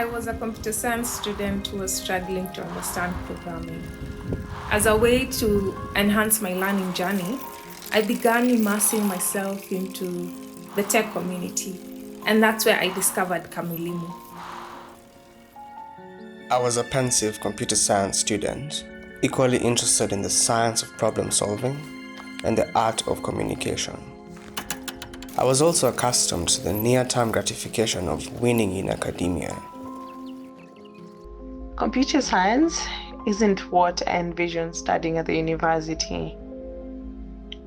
I was a computer science student who was struggling to understand programming. As a way to enhance my learning journey, I began immersing myself into the tech community, and that's where I discovered KamiLimu. I was a pensive computer science student, equally interested in the science of problem solving and the art of communication. I was also accustomed to the near-term gratification of winning in academia. Computer science isn't what I envisioned studying at the university,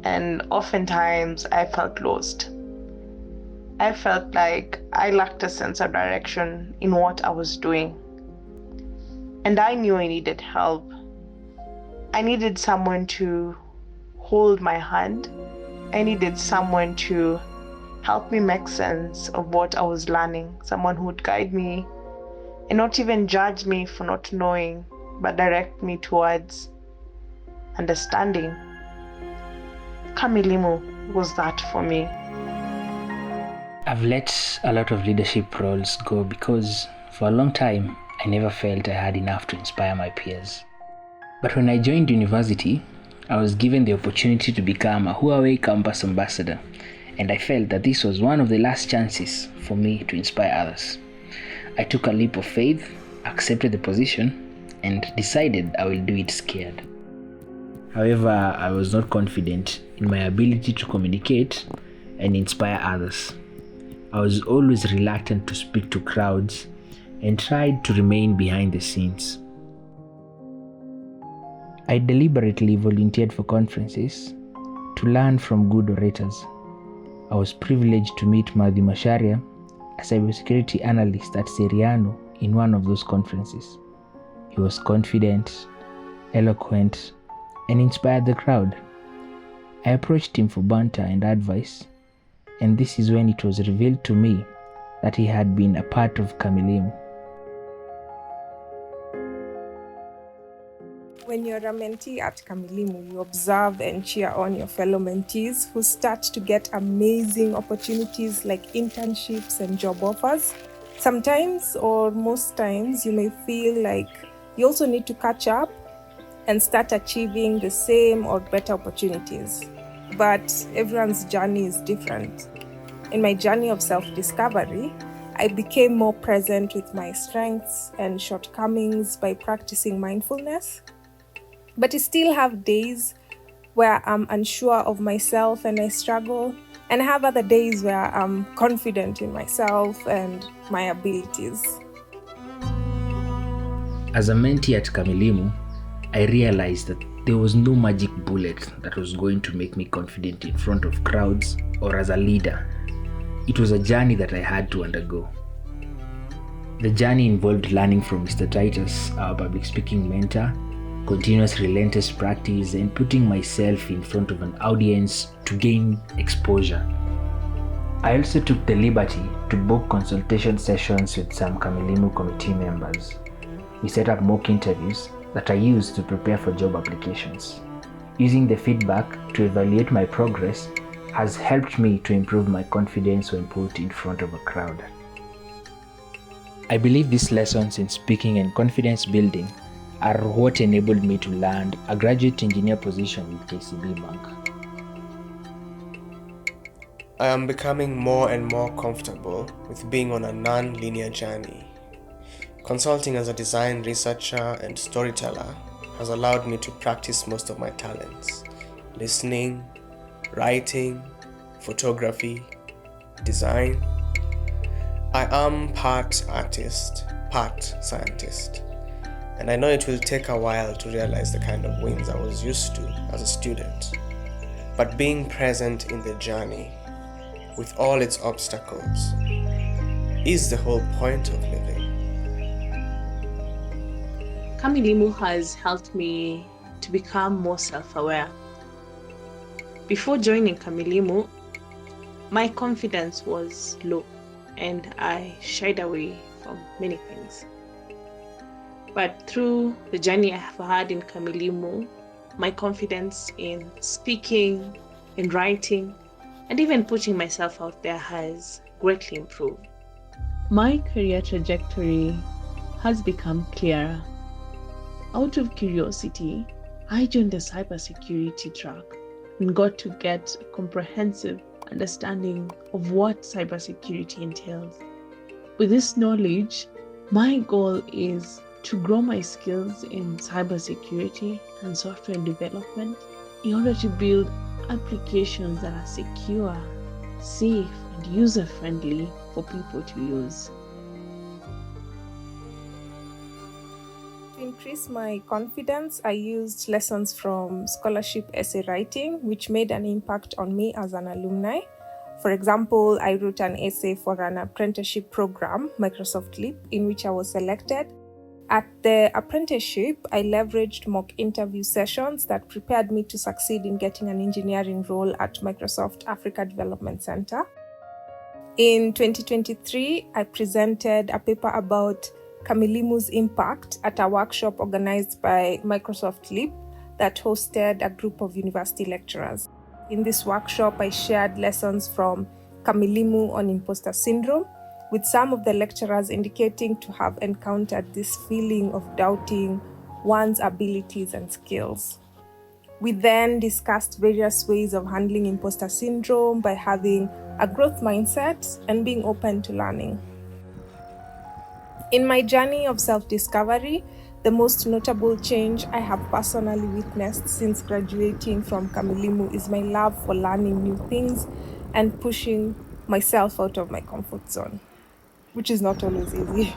and oftentimes I felt lost. I felt like I lacked a sense of direction in what I was doing, and I knew I needed help. I needed someone to hold my hand. I needed someone to help me make sense of what I was learning, someone who would guide me and not even judge me for not knowing, but direct me towards understanding. KamiLimu was that for me. I've let a lot of leadership roles go because for a long time, I never felt I had enough to inspire my peers. But when I joined university, I was given the opportunity to become a Huawei campus ambassador, and I felt that this was one of the last chances for me to inspire others. I took a leap of faith, accepted the position, and decided I will do it scared. However, I was not confident in my ability to communicate and inspire others. I was always reluctant to speak to crowds and tried to remain behind the scenes. I deliberately volunteered for conferences to learn from good orators. I was privileged to meet Macharia, a cybersecurity analyst at Seriano, in one of those conferences. He was confident, eloquent, and inspired the crowd. I approached him for banter and advice, and this is when it was revealed to me that he had been a part of KamiLimu. When you're a mentee at KamiLimu, you observe and cheer on your fellow mentees who start to get amazing opportunities like internships and job offers. Sometimes, or most times, you may feel like you also need to catch up and start achieving the same or better opportunities. But everyone's journey is different. In my journey of self-discovery, I became more present with my strengths and shortcomings by practicing mindfulness. But I still have days where I'm unsure of myself and I struggle, and I have other days where I'm confident in myself and my abilities. As a mentee at KamiLimu, I realized that there was no magic bullet that was going to make me confident in front of crowds or as a leader. It was a journey that I had to undergo. The journey involved learning from Mr. Titus, our public speaking mentor, continuous relentless practice, and putting myself in front of an audience to gain exposure. I also took the liberty to book consultation sessions with some KamiLimu committee members. We set up mock interviews that I used to prepare for job applications. Using the feedback to evaluate my progress has helped me to improve my confidence when put in front of a crowd. I believe these lessons in speaking and confidence building are what enabled me to land a graduate engineer position with KCB Bank. I am becoming more and more comfortable with being on a non-linear journey. Consulting as a design researcher and storyteller has allowed me to practice most of my talents: listening, writing, photography, design. I am part artist, part scientist, and I know it will take a while to realize the kind of wins I was used to as a student. But being present in the journey, with all its obstacles, is the whole point of living. KamiLimu has helped me to become more self-aware. Before joining KamiLimu, my confidence was low and I shied away from many things. But through the journey I have had in KamiLimu, my confidence in speaking, in writing, and even putting myself out there has greatly improved. My career trajectory has become clearer. Out of curiosity, I joined the cybersecurity track and got to get a comprehensive understanding of what cybersecurity entails. With this knowledge, my goal is to grow my skills in cybersecurity and software development in order to build applications that are secure, safe, and user-friendly for people to use. To increase my confidence, I used lessons from scholarship essay writing, which made an impact on me as an alumni. For example, I wrote an essay for an apprenticeship program, Microsoft Leap, in which I was selected. At the apprenticeship, I leveraged mock interview sessions that prepared me to succeed in getting an engineering role at Microsoft Africa Development Center. In 2023, I presented a paper about KamiLimu's impact at a workshop organized by Microsoft Leap that hosted a group of university lecturers. In this workshop, I shared lessons from KamiLimu on imposter syndrome, with some of the lecturers indicating to have encountered this feeling of doubting one's abilities and skills. We then discussed various ways of handling imposter syndrome by having a growth mindset and being open to learning. In my journey of self-discovery, the most notable change I have personally witnessed since graduating from KamiLimu is my love for learning new things and pushing myself out of my comfort zone, which is not always easy,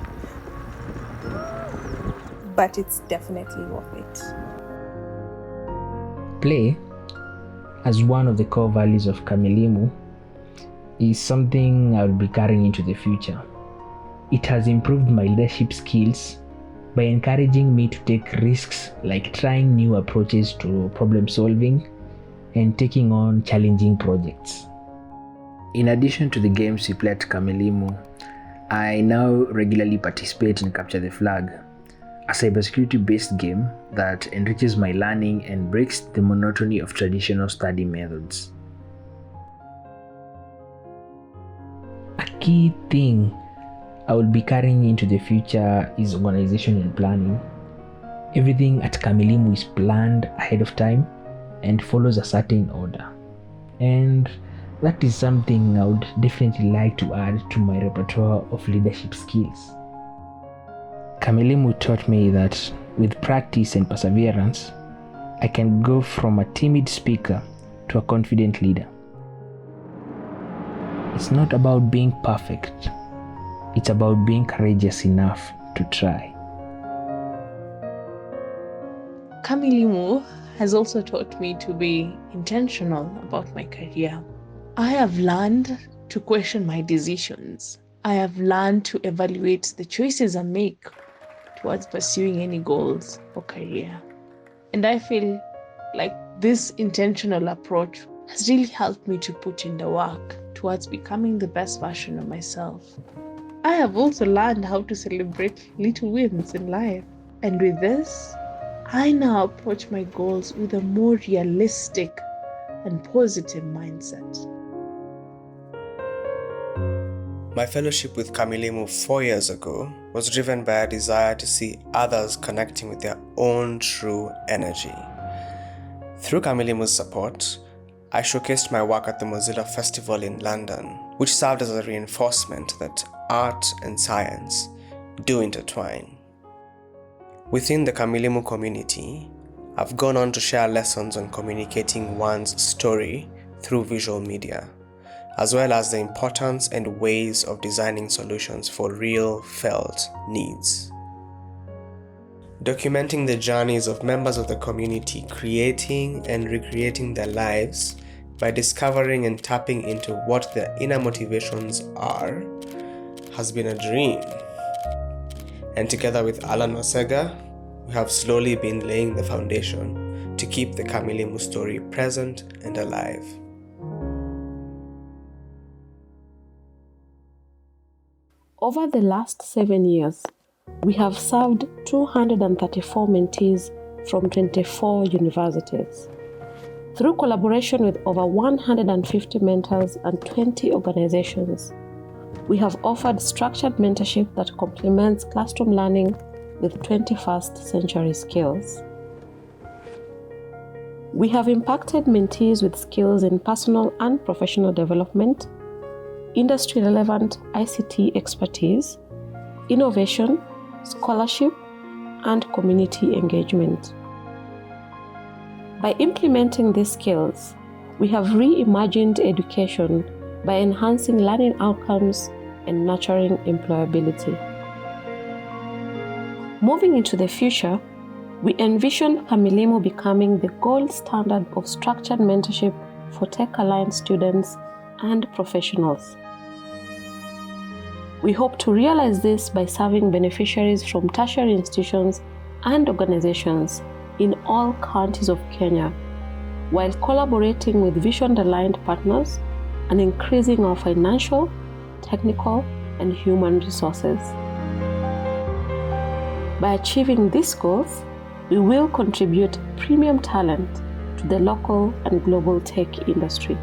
but it's definitely worth it. Play, as one of the core values of KamiLimu, is something I'll be carrying into the future. It has improved my leadership skills by encouraging me to take risks like trying new approaches to problem solving and taking on challenging projects. In addition to the games we play at KamiLimu, I now regularly participate in Capture the Flag, a cybersecurity-based game that enriches my learning and breaks the monotony of traditional study methods. A key thing I will be carrying into the future is organization and planning. Everything at KamiLimu is planned ahead of time and follows a certain order. And that is something I would definitely like to add to my repertoire of leadership skills. KamiLimu taught me that with practice and perseverance, I can go from a timid speaker to a confident leader. It's not about being perfect. It's about being courageous enough to try. KamiLimu has also taught me to be intentional about my career. I have learned to question my decisions. I have learned to evaluate the choices I make towards pursuing any goals or career. And I feel like this intentional approach has really helped me to put in the work towards becoming the best version of myself. I have also learned how to celebrate little wins in life. And with this, I now approach my goals with a more realistic and positive mindset. My fellowship with KamiLimu 4 years ago was driven by a desire to see others connecting with their own true energy. Through KamiLimu's support, I showcased my work at the Mozilla Festival in London, which served as a reinforcement that art and science do intertwine. Within the KamiLimu community, I've gone on to share lessons on communicating one's story through visual media, as well as the importance and ways of designing solutions for real felt needs. Documenting the journeys of members of the community creating and recreating their lives by discovering and tapping into what their inner motivations are has been a dream. And together with Alan Osega, we have slowly been laying the foundation to keep the KamiLimu story present and alive. Over the last 7 years, we have served 234 mentees from 24 universities. Through collaboration with over 150 mentors and 20 organizations, we have offered structured mentorship that complements classroom learning with 21st century skills. We have impacted mentees with skills in personal and professional development, industry-relevant ICT expertise, innovation, scholarship, and community engagement. By implementing these skills, we have reimagined education by enhancing learning outcomes and nurturing employability. Moving into the future, we envision KamiLimu becoming the gold standard of structured mentorship for tech-aligned students and professionals. We hope to realize this by serving beneficiaries from tertiary institutions and organizations in all counties of Kenya, while collaborating with vision-aligned partners and increasing our financial, technical, and human resources. By achieving these goals, we will contribute premium talent to the local and global tech industry.